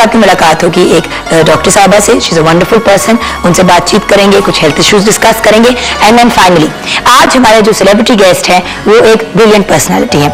आपकी मुलाकात होगी एक डॉक्टर साहबा से, she is a wonderful person, उनसे बातचीत करेंगे, कुछ हेल्थ इश्यूज डिस्कस करेंगे, एंड देन फाइनली आज हमारे जो सेलिब्रिटी गेस्ट हैं वो एक ब्रिलियंट पर्सनैलिटी है।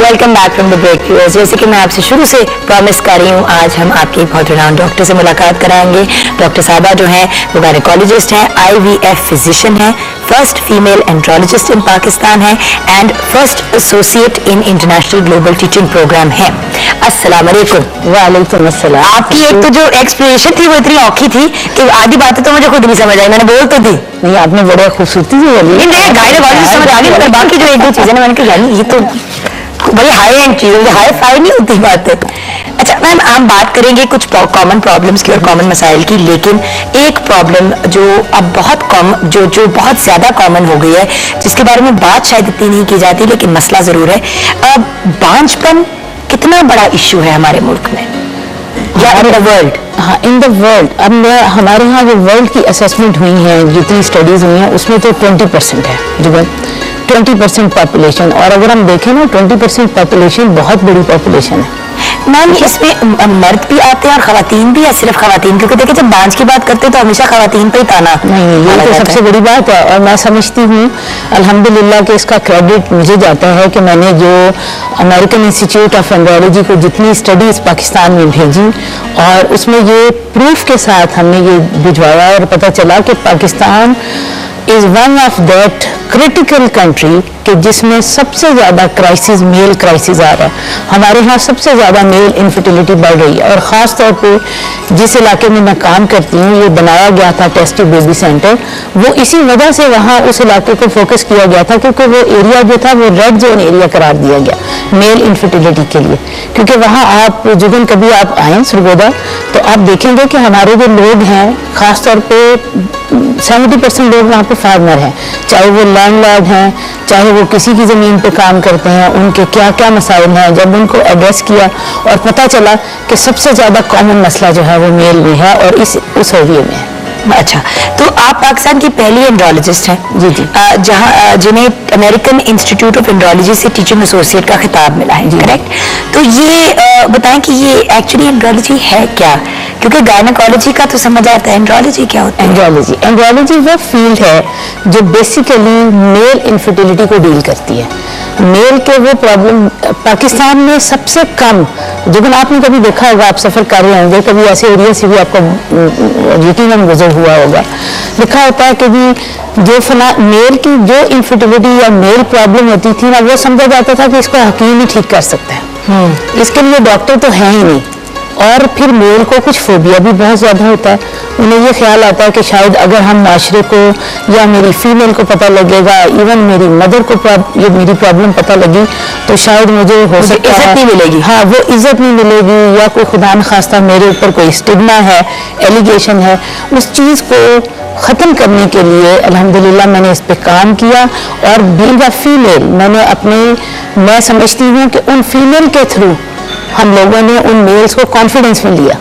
Welcome back from the break viewers. जैसे कि मैं आपसे शुरू से प्रॉमिस कर रही हूँ, आज हम आपके एक बहुत रिनाउंड डॉक्टर से मुलाकात कराएंगे। डॉक्टर साहबा जो हैं वो गायनेकोलॉजिस्ट हैं, IVF फिजिशियन हैं, first female andrologist in Pakistan है and first associate in international global teaching programme है। अस्सलाम वालेकुम। वालेकुम अस्सलाम। आपकी एक तो जो एक्सप्लेनेशन थी वो इतनी औखी थी कि आधी बातें तो मुझे खुद नहीं समझ आई, मैंने बोल तो दी। नहीं, आपने बड़ा खूबसूरती से बोली। गायनेकोलॉजिस्ट समझ आ गई, मगर बाकी जो एक दो चीजें मैंने कहा यानी ये तो बड़ी हाई एंड चीज, हाई फाई नहीं होती बात है। अच्छा मैम, हम बात करेंगे कुछ कॉमन प्रॉब्लम्स की और कॉमन मसाइल की, लेकिन एक प्रॉब्लम जो अब बहुत कॉमन जो बहुत ज्यादा कॉमन हो गई है, जिसके बारे में बात शायद इतनी नहीं की जाती लेकिन मसला जरूर है, अब बांझपन कितना बड़ा इश्यू है हमारे मुल्क में या इन द वर्ल्ड? हाँ, इन द वर्ल्ड। अब हमारे यहाँ जो वर्ल्ड की असेसमेंट हुई है, जितनी स्टडीज हुई हैं उसमें तो 20% है जो 20% पॉपुलेशन, और अगर हम देखें ना 20% पॉपुलेशन बहुत बड़ी पॉपुलेशन है। मैम इसमें मर्द भी आते हैं और खवातीन भी, या सिर्फ खवातीन? क्योंकि देखिए जब बांझ की बात करते हैं तो हमेशा खवातीन पे ही ताना। नहीं, ये तो सबसे बड़ी बात है, और मैं समझती हूँ अल्हम्दुलिल्लाह कि इसका क्रेडिट मुझे जाता है कि मैंने जो अमेरिकन इंस्टीट्यूट ऑफ एंड्रोलॉजी को जितनी स्टडीज पाकिस्तान में भेजी और उसमें ये प्रूफ के साथ हमने ये भिजवाया और पता चला कि Pakistan is one of that critical country कि जिसमें सबसे ज़्यादा क्राइसिस, मेल क्राइसिस आ रहा है। हमारे यहाँ सबसे ज़्यादा मेल इनफर्टिलिटी बढ़ रही है, और ख़ास तौर पे जिस इलाके में मैं काम करती हूँ, ये बनाया गया था टेस्ट ट्यूब बेबी सेंटर, वो इसी वजह से वहाँ उस इलाके को फोकस किया गया था क्योंकि वो एरिया जो था वो रेड जोन एरिया करार दिया गया मेल इनफर्टिलिटी के लिए। क्योंकि वहाँ आप जिस कभी आप आएँ सरगोदा तो आप देखेंगे कि हमारे जो लोग हैं, ख़ास तौर पर 70% लोग वहाँ पे फार्मर हैं, चाहे वो लैंडलॉर्ड हैं, चाहे वो किसी की ज़मीन पे काम करते हैं, उनके क्या क्या मसाइल हैं। जब उनको एड्रेस किया और पता चला कि सबसे ज़्यादा कॉमन मसला जो है वो मेल में है और उस एरिया में है। अच्छा, तो आप पाकिस्तान की पहली एंड्रोलॉजिस्ट हैं जी जी, जिन्हें अमेरिकन इंस्टीट्यूट ऑफ एंड्रोलॉजी से टीचिंग एसोसिएट का खिताब मिला है, करेक्ट? तो ये बताएं कि ये एक्चुअली एंड्रोलॉजी है क्या? क्योंकि गायनेकोलॉजी का तो समझ आता है, एंड्रोलॉजी क्या होता है? एंड्रोलॉजी वो फील्ड है जो बेसिकली मेल इनफर्टिलिटी को डील करती है। मेल के वो प्रॉब्लम पाकिस्तान में सबसे कम, जब आपने कभी देखा होगा, आप सफ़र कर रहे होंगे कभी ऐसे एरिया से भी आपको यकीनन गुजर हुआ होगा, लिखा होता है कि भी जो मेल की जो इनफर्टिलिटी या मेल प्रॉब्लम होती थी ना, वो समझा जाता था कि इसको हकीम ही ठीक कर सकता है, इसके लिए डॉक्टर तो है ही नहीं। और फिर मेल को कुछ फोबिया भी बहुत ज़्यादा होता है, उन्हें ये ख्याल आता है कि शायद अगर हम माशरे को या मेरी फीमेल को पता लगेगा, इवन मेरी मदर को ये मेरी प्रॉब्लम पता लगी तो शायद मुझे हो सकता है इज्जत नहीं मिलेगी। हाँ, वो इज्जत नहीं मिलेगी, या कोई खुदा न खास्ता मेरे ऊपर कोई स्टिग्मा है, एलिगेशन है। उस चीज़ को ख़त्म करने के लिए अल्हम्दुलिल्लाह मैंने इस पे काम किया, और बीइंग अ फीमेल मैं समझती हूँ कि उन फीमेल के थ्रू हम लोगों ने उन मेल्स को कॉन्फिडेंस में लिया।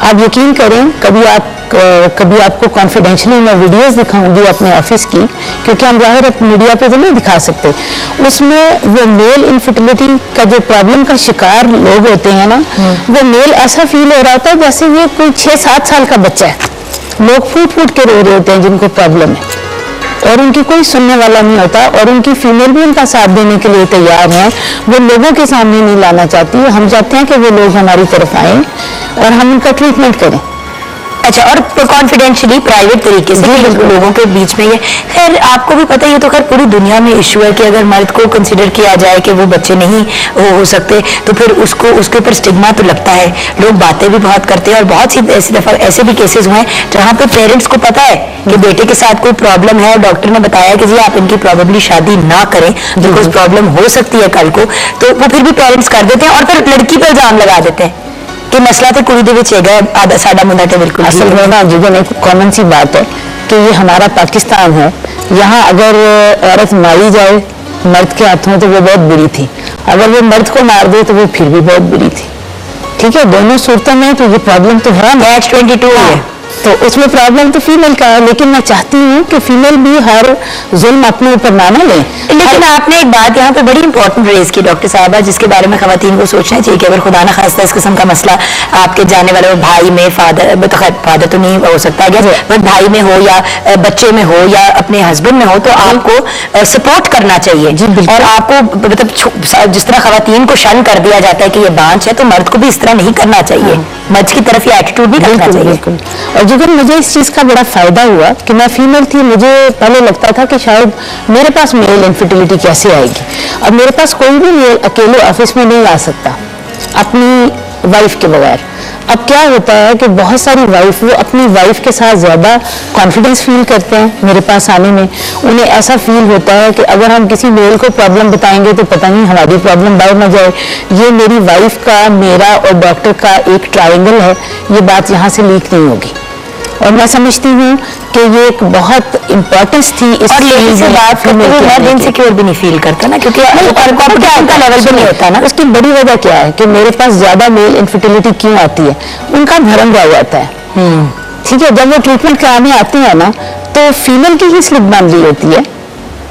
आप यकीन करें, कभी आपको कॉन्फिडेंशियली मैं वीडियोस दिखाऊंगी अपने ऑफिस की, क्योंकि हम ज़ाहिर मीडिया पे तो नहीं दिखा सकते। उसमें वो मेल इनफर्टिलिटी का जो प्रॉब्लम का शिकार लोग होते हैं ना, वो मेल ऐसा फील हो रहा होता है जैसे ये कोई 6-7 साल का बच्चा है। लोग फूट फूट के रो रहे होते हैं जिनको प्रॉब्लम है, और उनकी कोई सुनने वाला नहीं होता, और उनकी फीमेल भी उनका साथ देने के लिए तैयार है। वो लोगों के सामने नहीं लाना चाहती, हम चाहते हैं कि वो लोग हमारी तरफ आएं और हम उनका ट्रीटमेंट करें। अच्छा, और कॉन्फिडेंशियली प्राइवेट तरीके से लोगों के बीच में ये, खैर आपको भी पता है ये तो खैर पूरी दुनिया में इशू है कि अगर मर्द को कंसिडर किया जाए कि वो बच्चे नहीं हो सकते तो फिर उसके ऊपर स्टिग्मा तो लगता है, लोग बातें भी बहुत करते हैं, और बहुत सी ऐसी दफा ऐसे भी केसेस हुए हैं जहाँ पे पेरेंट्स को पता है कि बेटे के साथ कोई प्रॉब्लम है, डॉक्टर ने बताया कि जी आप इनकी प्रॉबेबली शादी ना करें बिकॉज प्रॉब्लम हो सकती है कल को, तो वो फिर भी पेरेंट्स कर देते हैं और फिर लड़की पर इल्जाम लगा देते हैं कि मसला तो कुड़ी दे विच है, आधा साडा मुंडा तो बिल्कुल। असल में ना जीवन एक कॉमन सी बात है कि ये हमारा पाकिस्तान है, यहाँ अगर औरत मारी जाए मर्द के हाथों तो वो बहुत बुरी थी, अगर वो मर्द को मार दे तो वो फिर भी बहुत बुरी थी। ठीक है, दोनों सूरतों में तो ये प्रॉब्लम तो है। कैच 22 है, तो उसमें प्रॉब्लम तो फीमेल का है, लेकिन मैं चाहती हूँ कि फीमेल भी हर जुल्म अपने ऊपर ना लें। लेकिन आपने एक बात यहाँ पे बड़ी इंपॉर्टेंट रेज की डॉक्टर साहबा, जिसके बारे में खवातीन को सोचना चाहिए कि अगर खुदा न खास्ता इस किस्म का मसला आपके जाने वाले भाई में, फादर तो नहीं हो सकता है, बट भाई में हो या बच्चे में हो या अपने हस्बैंड में हो, तो आपको सपोर्ट करना चाहिए। और आपको मतलब जिस तरह खवातीन को शन कर दिया जाता है कि ये बांझ है, तो मर्द को भी इस तरह नहीं करना चाहिए, मर्द की तरफ ये एटीट्यूड भी रखना चाहिए। और जिगर मुझे इस चीज़ का बड़ा फायदा हुआ कि मैं फीमेल थी, मुझे पहले लगता था कि शायद मेरे पास मेल इनफर्टिलिटी कैसे आएगी। अब मेरे पास कोई भी मेल अकेले ऑफिस में नहीं आ सकता अपनी वाइफ के बगैर। अब क्या होता है कि बहुत सारी वाइफ वो अपनी वाइफ के साथ ज़्यादा कॉन्फिडेंस फील करते हैं मेरे पास आने में। उन्हें ऐसा फील होता है कि अगर हम किसी मेल को प्रॉब्लम बताएंगे तो पता नहीं हमारी प्रॉब्लम बाहर ना जाए, ये मेरी वाइफ का, मेरा और डॉक्टर का एक ट्रायंगल है, ये बात यहाँ से लीक नहीं होगी। और मैं समझती हूँ कि ये एक बहुत इम्पोर्टेंस थी इस चीज से बात करते हुए मर्द इनसिक्योर भी नहीं फील करता ना, क्योंकि कॉम्पिटिशन का लेवल भी नहीं होता ना। उसकी बड़ी वजह क्या है कि मेरे पास ज्यादा मेल इनफर्टिलिटी क्यों आती है, उनका भरम रह जाता है। ठीक है, जब वो ट्रीटमेंट कराने आते हैं ना तो फीमेल की ही स्लिप बन रही होती है,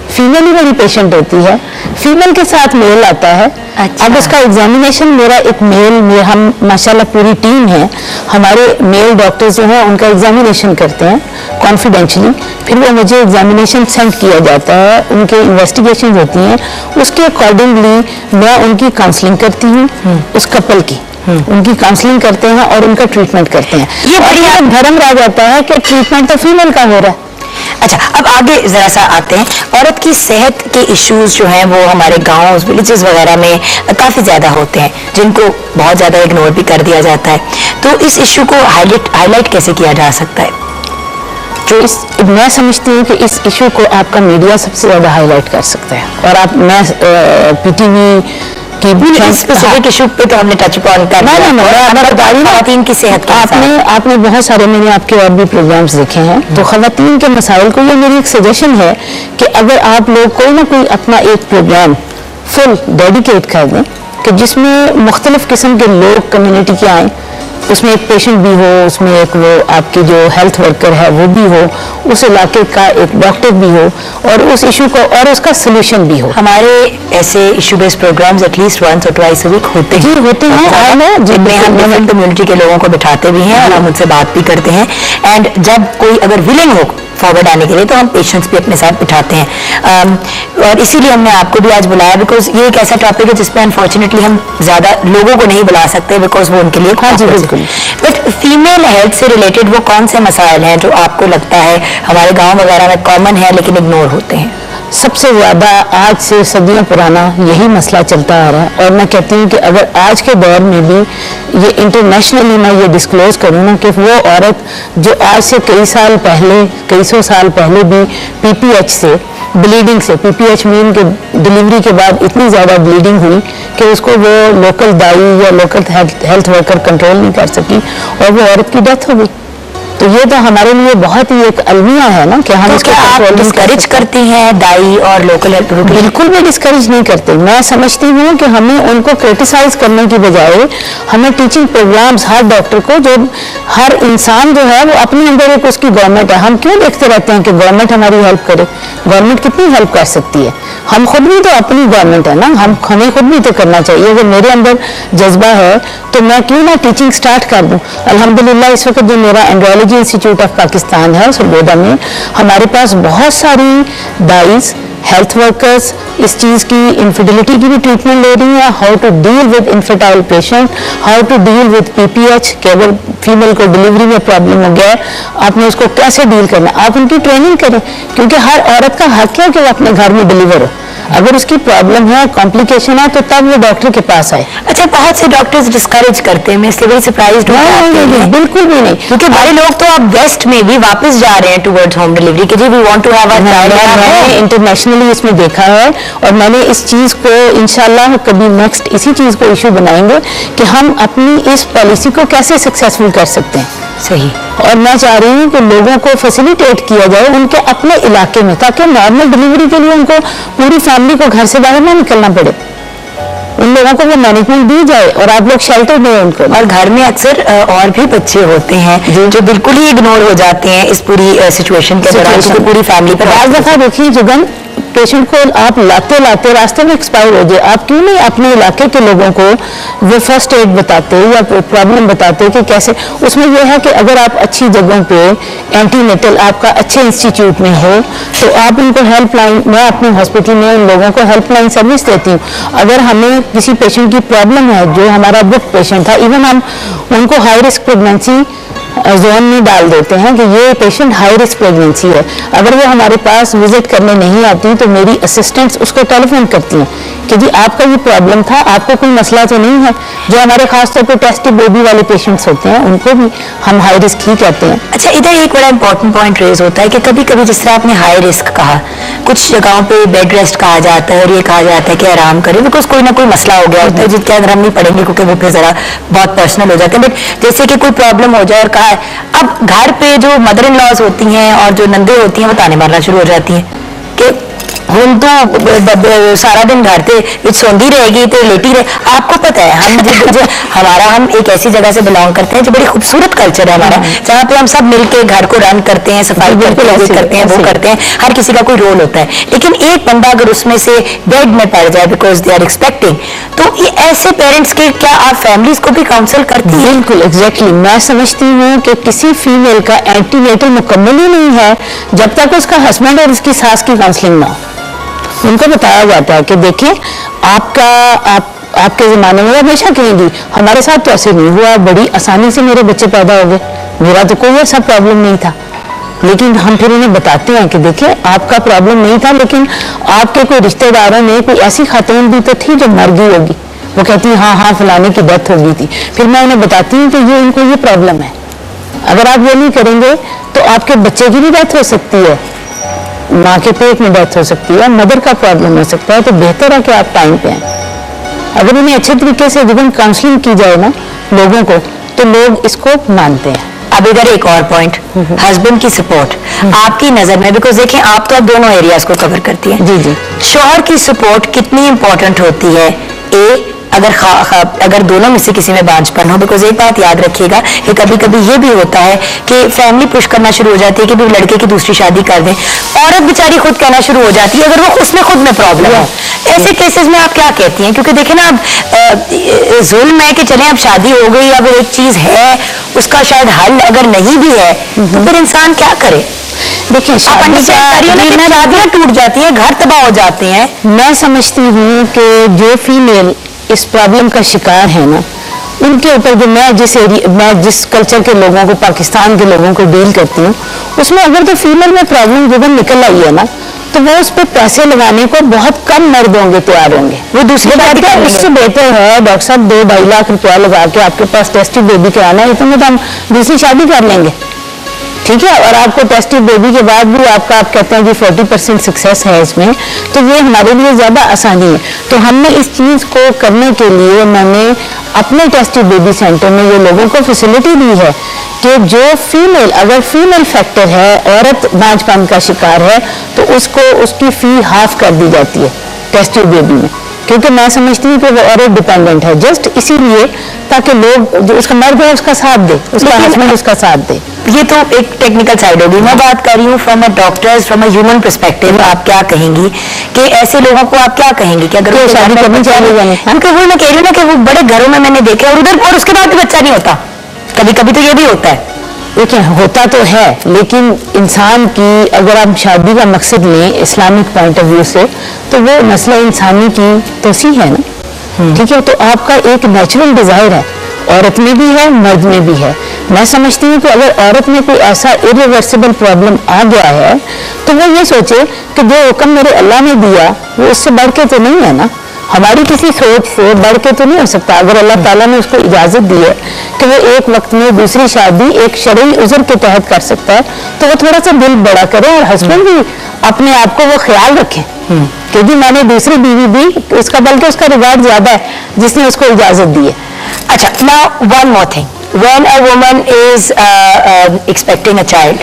फीमेल ही बड़ी पेशेंट होती है, फीमेल के साथ मेल आता है। अच्छा। अब उसका एग्जामिनेशन मेरा एक मेल, हम माशाल्लाह पूरी टीम है, हमारे मेल डॉक्टर्स जो हैं उनका एग्जामिनेशन करते हैं कॉन्फिडेंशियली, फिर वो मुझे एग्जामिनेशन सेंड किया जाता है, उनके इन्वेस्टिगेशन होती हैं, उसके अकॉर्डिंगली मैं उनकी काउंसलिंग करती हूँ, उस कपल की उनकी काउंसलिंग करते हैं और उनका ट्रीटमेंट करते हैं। ये बढ़िया भरम रह जाता है कि ट्रीटमेंट तो फीमेल का हो रहा है। अच्छा, अब आगे जरा सा आते हैं, औरत की सेहत के इश्यूज जो हैं वो हमारे गांव विलेजेस वगैरह में काफ़ी ज़्यादा होते हैं, जिनको बहुत ज़्यादा इग्नोर भी कर दिया जाता है। तो इस इशू को हाईलाइट कैसे किया जा सकता है? मैं समझती हूँ कि इस इशू को आपका मीडिया सबसे ज़्यादा हाईलाइट कर सकता है। और मैं पीटीवी की भी स्पेसिफिक इशू पे तो हमने टच अपॉन कर खवातीन की सेहत आपने बहुत सारे, मैंने आपके और भी प्रोग्राम्स देखे हैं, तो खवातीन के मसाइल को, ये मेरी एक सजेशन है कि अगर आप लोग कोई ना कोई अपना एक प्रोग्राम फुल डेडिकेट कर दें कि जिसमें मुख्तलिफ किस्म के लोग कम्युनिटी के आएँ, उसमें एक पेशेंट भी हो, उसमें एक वो आपकी जो हेल्थ वर्कर है वो भी हो, उस इलाके का एक डॉक्टर भी हो, और उस इशू को और उसका सोल्यूशन भी हो। हमारे ऐसे issue based programmes at least once और ट्वाइस अ वीक होते हैं। होते हैं, जिनमें हम डिफरेंट कम्युनिटी के लोगों को बिठाते भी हैं और हम उनसे बात भी करते हैं। एंड जब कोई अगर विलिंग हो फॉरवर्ड आने के लिए तो हम पेशेंट्स भी अपने साथ बिठाते हैं। और इसीलिए हमने आपको भी आज बुलाया, बिकॉज ये एक ऐसा टॉपिक है जिसपे अनफॉर्चुनेटली हम ज़्यादा लोगों को नहीं बुला सकते, बिकॉज वो उनके लिए बट फीमेल हेल्थ से रिलेटेड वो कौन से मसाइल हैं जो आपको लगता है हमारे गाँव वगैरह में कॉमन है लेकिन इग्नोर होते हैं? सबसे ज़्यादा आज से सदियों पुराना यही मसला चलता आ रहा है। और मैं कहती हूँ कि अगर आज के दौर में भी ये इंटरनेशनली मैं ये डिस्क्लोज करूँ ना कि वो औरत जो आज से कई सौ साल पहले भी पीपीएच से ब्लीडिंग से, पीपीएच मीन के डिलीवरी के बाद इतनी ज़्यादा ब्लीडिंग हुई कि उसको वो लोकल दाई या लोकल हेल्थ वर्कर कंट्रोल नहीं कर सकी और वो औरत की डेथ हो गई। तो ये तो हमारे लिए बहुत ही एक अलमिया है ना कि हम इसको कंट्रोल डिस्करेज करती हैं दाई और लोकल हेल्थ? बिल्कुल भी डिस्करेज नहीं करते। मैं समझती हूँ कि हमें उनको क्रिटिसाइज करने की बजाय हमें टीचिंग प्रोग्राम्स हर डॉक्टर को, जो हर इंसान जो है वो अपने अंदर एक उसकी गवर्नमेंट है। हम क्यों देखते रहते हैं कि गवर्नमेंट हमारी हेल्प करे? गवर्नमेंट कितनी हेल्प कर सकती है? हम खुद भी तो अपनी गवर्नमेंट है ना, हमें खुद भी तो करना चाहिए। अगर मेरे अंदर जज्बा है तो मैं क्यों ना टीचिंग स्टार्ट कर दूँ। अल्हम्दुलिल्लाह इस वक्त जो मेरा एंड्रोलॉजी इंस्टीट्यूट ऑफ पाकिस्तान है सरगोदा में, हमारे पास बहुत सारी दाइज, हेल्थ वर्कर्स इस चीज़ की इनफर्टिलिटी की भी ट्रीटमेंट ले रही हैं, how to deal with infertile patient, how to deal with PPH, कि अगर फीमेल को डिलीवरी में प्रॉब्लम हो गया आपने उसको कैसे डील करना, आप उनकी ट्रेनिंग करें, क्योंकि हर औरत का हक है कि वो अपने घर में डिलीवर हो। अगर उसकी प्रॉब्लम है, कॉम्प्लिकेशन है, तो तब वो डॉक्टर के पास आए। अच्छा, बहुत से डॉक्टर्स डिस्करेज करते हैं, मैं इसलिए बड़ी सरप्राइज्ड हूं। नहीं, बिल्कुल भी नहीं, क्योंकि बड़े लोग तो अब वेस्ट में भी वापस जा रहे हैं टुवर्ड्स होम डिलीवरी के, जी we want to have a child. मैंने इंटरनेशनली इसमें देखा है और मैंने इस चीज़ को इंशाल्लाह कभी नेक्स्ट इसी चीज़ को इशू बनाएंगे कि हम अपनी इस पॉलिसी को कैसे सक्सेसफुल कर सकते हैं। सही। और मैं चाह रही हूँ कि लोगों को फैसिलिटेट किया जाए उनके अपने इलाके में, ताकि नॉर्मल डिलीवरी के लिए उनको पूरी फैमिली को घर से बाहर ना निकलना पड़े, उन लोगों को वो मैनेजमेंट दी जाए और आप लोग शेल्टर दें उनको। और घर में अक्सर और भी बच्चे होते हैं जो बिल्कुल ही इग्नोर हो जाते हैं इस पूरी सिचुएशन के दौरान, क्योंकि पूरी फैमिली पर बाज़ दफ़ा देखिए जुगन, पेशेंट को आप लाते लाते रास्ते में एक्सपायर हो जाए, आप क्यों नहीं अपने इलाके के लोगों को वो फर्स्ट एड बताते या प्रॉब्लम बताते कि कैसे। उसमें यह है कि अगर आप अच्छी जगहों पे एंटीनेटल आपका अच्छे इंस्टीट्यूट में हो तो आप उनको हेल्पलाइन, मैं अपने हॉस्पिटल में उन लोगों को हेल्पलाइन सर्विस देती हूँ। अगर हमें किसी पेशेंट की प्रॉब्लम है, जो हमारा बुक पेशेंट था, इवन हम उनको हाई रिस्क प्रेगनेंसी जोन में डाल देते हैं कि ये पेशेंट हाई रिस्क प्रेगनेंसी है। अगर वो हमारे पास विजिट करने नहीं आती तो मेरी असिस्टेंट्स उसको टेलीफोन करती हैं कि जी आपका ये प्रॉब्लम था, आपको कोई मसला तो नहीं है। जो हमारे खासतौर पर टेस्टी बेबी वाले पेशेंट्स होते हैं उनको भी हम हाई रिस्क ही कहते हैं। अच्छा, इधर एक बड़ा इंपॉर्टेंट पॉइंट रेज होता है कि कभी कभी जिस तरह आपने हाई रिस्क कहा, कुछ जगहों पे बेड रेस्ट कहा जाता है और ये कहा जाता है कि आराम करें, बिकॉज कोई ना कोई मसला हो गया होता है जिसके अंदर हम नहीं पढ़ेंगे क्योंकि वो फिर जरा बहुत पर्सनल हो जाते हैं। बट जैसे कि कोई प्रॉब्लम हो जाए और कहा है, अब घर पे जो मदर इन लॉज होती हैं और जो नंदे होती हैं वो ताने मारना शुरू हो जाती हैं कि हम तो सारा दिन घर पे सोंदी रहेगी तो लेटी रहे। आपको पता है हम एक ऐसी जगह से बिलोंग करते हैं जो बड़ी खूबसूरत कल्चर है हमारा, जहाँ पे हम सब मिलके घर को रन करते हैं, सफाई करते हैं, वो करते हैं, हर किसी का कोई रोल होता है। लेकिन एक बंदा अगर उसमें से बेड में पड़ जाए बिकॉज दे आर एक्सपेक्टिंग, तो ये ऐसे पेरेंट्स के क्या आप फैमिलीज को भी काउंसिल करती हैं? बिल्कुल एग्जैक्टली। मैं समझती हूँ कि किसी फीमेल का एंटीनेटल मुकम्मल ही नहीं है जब तक उसका हस्बैंड और उसकी सास की काउंसलिंग ना हो। उनको बताया जाता है कि देखिए आपके ज़माने में हमेशा कहेंगी हमारे साथ तो ऐसे नहीं हुआ, बड़ी आसानी से मेरे बच्चे पैदा हो गए, मेरा तो कोई ऐसा प्रॉब्लम नहीं था। लेकिन हम फिर उन्हें बताते हैं कि देखिए आपका प्रॉब्लम नहीं था, लेकिन आपके कोई रिश्तेदारों में कोई ऐसी खातून भी तो थी जो मर गई होगी। वो कहती है हाँ फलाने की डेथ हो गई थी। फिर मैं उन्हें बताती हूँ कि ये इनको ये प्रॉब्लम है, अगर आप ये नहीं करेंगे तो आपके बच्चे की भी डेथ हो सकती है, माँ के पेट में डेथ हो सकती है, मदर का प्रॉब्लम हो सकता है। तो बेहतर है कि आप टाइम पे आए। अगर उन्हें अच्छे तरीके से जब काउंसलिंग की जाए ना लोगों को, तो लोग इसको मानते हैं। अब इधर एक और पॉइंट, हस्बैंड की सपोर्ट आपकी नजर में, बिकॉज देखें आप तो अब दोनों एरियाज को कवर करती हैं। जी जी। शौहर की सपोर्ट कितनी इंपॉर्टेंट होती है अगर दोनों में से किसी में बांझपन हो? बिकॉज एक बात याद रखिएगा कि कभी कभी ये भी होता है कि फैमिली पुश करना शुरू हो जाती है कि भी लड़के की दूसरी शादी कर दें, औरत बेचारी खुद कहना शुरू हो जाती है अगर वो उसमें खुद में प्रॉब्लम है। ऐसे केसेस में आप क्या कहती हैं? क्योंकि देखें ना, अब जुल्म है कि चलें अब शादी हो गई, अब एक चीज है उसका शायद हल अगर नहीं भी है तो फिर इंसान क्या करे? देखिए शादियां टूट जाती हैं, घर तबाह हो जाते हैं। मैं समझती हूँ कि जो फीमेल इस प्रॉब्लम का शिकार है ना, उनके ऊपर जो मैं जिस कल्चर के लोगों को, पाकिस्तान के लोगों को डील करती हूँ, उसमें अगर तो फीमेल में प्रॉब्लम जब निकल आई है ना, तो वो उस पर पैसे लगाने को बहुत कम मर्द होंगे तैयार होंगे। वो दूसरी बात है, उससे बेहतर है डॉक्टर साहब 2-2.5 लाख रुपया लगा के आपके पास टेस्टी बेबी कराना है, इतने तो हम दूसरी शादी कर लेंगे, ठीक है। और आपको टेस्टी बेबी के बाद भी आप कहते हैं कि 40% सक्सेस है इसमें, तो ये हमारे लिए ज़्यादा आसानी है। तो हमने इस चीज़ को करने के लिए मैंने अपने टेस्टी बेबी सेंटर में ये लोगों को फैसिलिटी दी है कि जो फीमेल, अगर फीमेल फैक्टर है, औरत बांझपन का शिकार है, तो उसको उसकी फ़ी हाफ कर दी जाती है टेस्टी बेबी में, क्योंकि मैं समझती हूँ कि वो औरत डिपेंडेंट है, जस्ट इसीलिए ताकि लोग जो उसका मर्द है उसका साथ दे, उसका हस्बैंड उसका साथ दे। ये तो एक टेक्निकल साइड होगी। मैं बात कर रही हूँ from a doctor's, from a human perspective. आप क्या कहेंगी कि ऐसे लोगों को आप क्या कहेंगी कि अगर शादी करनी चाहिए? क्योंकि वो मैं कह रही हूँ ना कि वो बड़े घरों में मैंने देखे और उसके बाद भी बच्चा नहीं होता, कभी कभी तो ये भी होता है। देखिए होता तो है, लेकिन इंसान की अगर आप शादी का मकसद लें इस्लामिक पॉइंट ऑफ व्यू से, तो वो मसला इंसानी की तोसी है ना, ठीक है। तो आपका एक नेचुरल डिजायर है, औरत में भी है मर्द में भी है। मैं समझती हूँ कि अगर औरत में कोई ऐसा इरिवर्सिबल प्रॉब्लम आ गया है तो वो ये सोचे कि जो हुक्म मेरे अल्लाह ने दिया वो उससे बढ़ के तो नहीं है ना, हमारी किसी सोच से बढ़ के तो नहीं हो सकता। अगर अल्लाह ताला ने उसको इजाज़त दी है कि वो एक वक्त में दूसरी शादी एक शरई उज़र के तहत कर सकता है, तो वो थोड़ा सा दिल बड़ा करे और हस्बैंड भी अपने आप को वो ख्याल रखे कि जी मैंने दूसरी बीवी दी, उसका बल्कि उसका रिवार्ड ज़्यादा है जिसने उसको इजाज़त दी है। अच्छा, now one more thing, when a woman is expecting a child,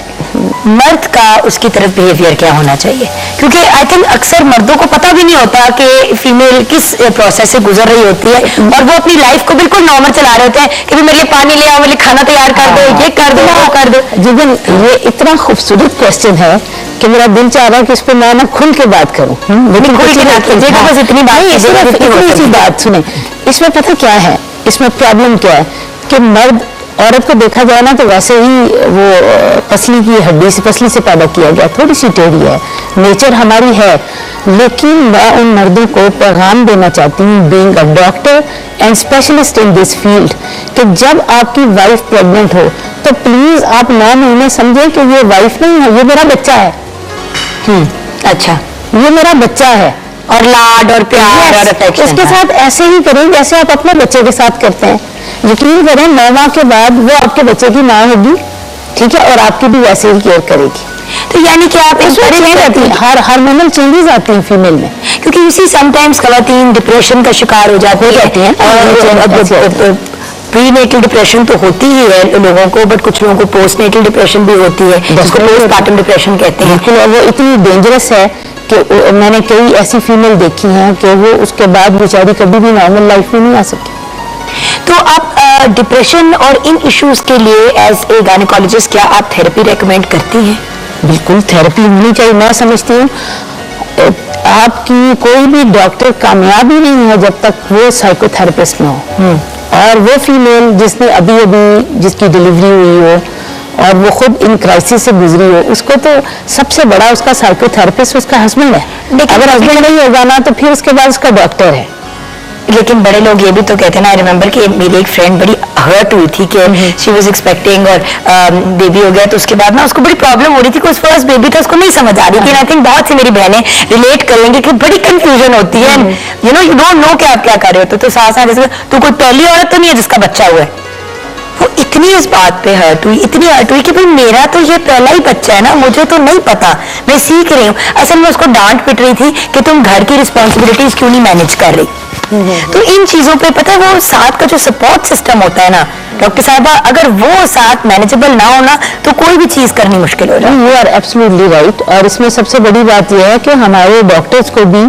मर्द का उसकी तरफ बिहेवियर क्या होना चाहिए? क्योंकि आई थिंक अक्सर मर्दों को पता भी नहीं होता कि फीमेल किस प्रोसेस से गुजर रही होती है, और वो अपनी लाइफ को बिल्कुल नॉर्मल चला रहे होते हैं कि मेरे लिए पानी ले आओ, मेरे लिए खाना तैयार कर दो, ये कर दो, वो कर दो। जिगन, ये इतना खूबसूरत क्वेश्चन है कि मेरा दिल चाह रहा है कि इस पर मैं ना खुल के बात करूं, लेकिन खुल के ना कीजिएगा, बस इतनी बात सुने। इसमें पता क्या है, इसमें प्रॉब्लम क्या है कि मर्द औरत को देखा जाए ना तो वैसे ही वो पसली की हड्डी से, पसली से पैदा किया गया, थोड़ी सी टेढ़ी है, नेचर हमारी है। लेकिन मैं उन मर्दों को पैगाम देना चाहती हूँ, being a doctor and specialist in this field, कि जब आपकी वाइफ प्रेग्नेंट हो तो प्लीज आप 9 महीने समझें कि ये वाइफ नहीं है, ये मेरा बच्चा है। अच्छा, ये मेरा बच्चा है, और लाड और प्यार और अफेक्शन उसके साथ ऐसे ही करें जैसे आप अपने बच्चे के साथ करते हैं। यकीन करें 9 माह के बाद वो आपके बच्चे की माँ होगी, ठीक है, और आपकी भी वैसे ही केयर करेगी। तो यानी कि आप हार्मोनल चेंजेस आती हैं फीमेल में, क्योंकि इसी समटाइम्स खवातीन डिप्रेशन का शिकार हो जाती हैं, और प्री नेटल डिप्रेशन तो होती ही है लोगों को, बट कुछ लोगों को पोस्ट नेटल डिप्रेशन भी होती है, जिसको पोस्टमार्टम डिप्रेशन कहते हैं। बिल्कुल, और वो इतनी डेंजरस है कि मैंने कई ऐसी फीमेल देखी हैं कि वो उसके बाद बेचारी कभी भी नॉर्मल लाइफ में नहीं आ सकी। तो आप डिप्रेशन और इन इश्यूज के लिए एज ए गायनेकोलॉजिस्ट क्या आप थेरेपी रेकमेंड करती हैं? बिल्कुल, थेरेपी होनी चाहिए। मैं समझती हूँ आपकी कोई भी डॉक्टर कामयाब ही नहीं है जब तक वो साइकोथेरेपिस्ट ना हो। और वो फीमेल जिसने अभी जिसकी डिलीवरी हुई हो और वो खुद इन क्राइसिस से गुजरी हो, उसको तो सबसे बड़ा उसका साइकोथेरेपिस्ट उसका हस्बैंड है। अगर हस्बैंड नहीं होगा ना तो फिर उसके बाद उसका डॉक्टर है। लेकिन बड़े लोग ये भी तो कहते हैं ना, आई रिमेम्बर कि मेरी एक फ्रेंड बड़ी हर्ट हुई थी कि शी वाज एक्सपेक्टिंग और बेबी हो गया, तो उसके बाद ना उसको बड़ी प्रॉब्लम हो रही थी कि उस फर्स्ट बेबी था, उसको नहीं समझ आ रही थी। आई थिंक बहुत सी मेरी बहनें रिलेट करेंगे कि बड़ी कंफ्यूजन होती है, you know, you don't know कि आप क्या कर रहे हो। तो साथ साथ जैसे तू कोई पहली औरत तो नहीं है जिसका बच्चा हुआ है, वो इतनी इस बात पे हर्ट हुई, इतनी हर्ट हुई कि भाई मेरा तो ये पहला ही बच्चा है ना, मुझे तो नहीं पता, मैं सीख रही हूँ। असल में उसको डांट पिट रही थी कि तुम घर की रिस्पॉन्सिबिलिटीज क्यों नहीं मैनेज कर रही। तो इन चीजों पे पता है वो साथ का जो सपोर्ट सिस्टम होता है ना डॉक्टर साहबा, अगर वो साथ मैनेजेबल ना होना तो कोई भी चीज करनी मुश्किल हो जाए। You are absolutely right. और इसमें सबसे बड़ी बात यह है कि हमारे डॉक्टर्स को भी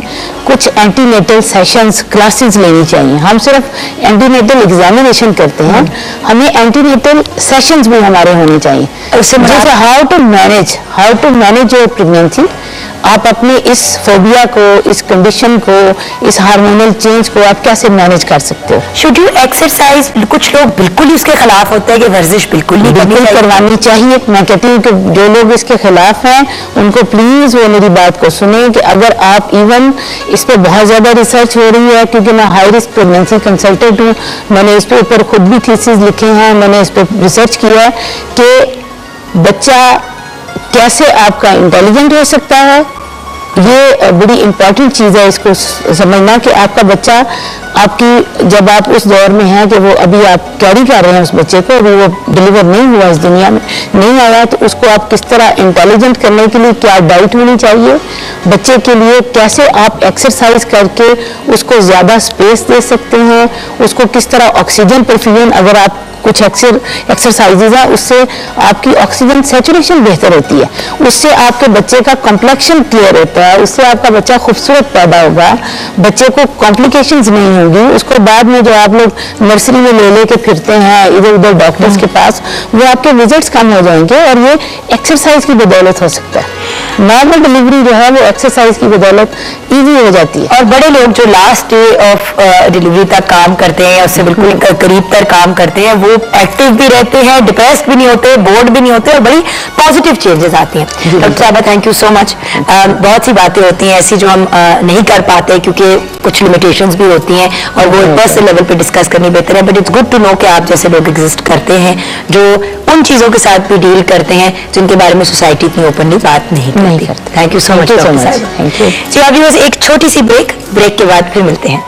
कुछ एंटीनेटल सेशंस क्लासेस लेनी चाहिए। हम सिर्फ एंटीनेटल एग्जामिनेशन करते हैं, हमें एंटीनेटल सेशंस भी हमारे होने चाहिए। उससे जैसे how to manage your pregnancy, आप अपने इस फोबिया को, इस कंडीशन को, इस हार्मोनल चेंज को आप कैसे मैनेज कर सकते हो। Should you exercise? कुछ लोग बिल्कुल ही इसके खिलाफ होते हैं कि वर्जिश बिल्कुल नहीं करवानी चाहिए। मैं कहती हूँ कि जो लोग इसके खिलाफ हैं उनको प्लीज वो मेरी बात को सुने कि अगर आप इवन इस पर बहुत ज्यादा रिसर्च हो रही है, क्योंकि मैं हाई रिस्क प्रेगनेंसी कंसल्टेंट हूँ, मैंने इस पे ऊपर खुद भी थीसिस लिखे हैं, मैंने इस पर रिसर्च किया है कि बच्चा कैसे आपका इंटेलिजेंट हो सकता है। ये बड़ी इंपॉर्टेंट चीज़ है इसको समझना कि आपका बच्चा आपकी, जब आप उस दौर में हैं कि वो अभी आप कैरी कर रहे हैं उस बच्चे को, अभी वो डिलीवर नहीं हुआ, इस दुनिया में नहीं आया, तो उसको आप किस तरह इंटेलिजेंट करने के लिए क्या डाइट होनी चाहिए, बच्चे के लिए कैसे आप एक्सरसाइज करके उसको ज़्यादा स्पेस दे सकते हैं, उसको किस तरह ऑक्सीजन परफ्यूजन, अगर आप कुछ एक्सरसाइजेज हैं उससे आपकी ऑक्सीजन सैचुरेशन बेहतर होती है, उससे आपके बच्चे का कॉम्प्लेक्शन क्लियर होता है, उससे आपका बच्चा खूबसूरत पैदा होगा, बच्चे को कॉम्प्लिकेशंस नहीं होंगी। उसको बाद में जो आप लोग नर्सरी में ले लेके फिरते हैं इधर उधर डॉक्टर्स के पास, वो आपके विजिट्स कम हो जाएंगे और ये एक्सरसाइज की बदौलत हो सकता है। नॉर्मल डिलीवरी जो है वो एक्सरसाइज की बदौलत ईजी हो जाती है। और बड़े लोग जो लास्ट डे ऑफ डिलीवरी तक काम करते हैं, उससे बिल्कुल करीब तक काम करते हैं, वो एक्टिव भी रहते हैं, डिप्रेस्ड भी नहीं होते, बोर्ड भी नहीं होते और बड़ी पॉजिटिव चेंजेस आती हैं। डॉक्टर साहबा थैंक यू सो मच। बहुत सी बातें होती हैं ऐसी जो हम नहीं कर पाते क्योंकि कुछ लिमिटेशंस भी होती हैं और वो पर्सनल लेवल पे डिस्कस करनी बेहतर है, but it's good to know कि आप जैसे लोग एग्जिस्ट करते हैं जो उन चीज़ों के साथ भी डील करते हैं जिनके बारे में सोसाइटी इतनी ओपनली बात नहीं करती। Thank you so much. जी अभी बस एक छोटी सी ब्रेक के बाद फिर मिलते हैं।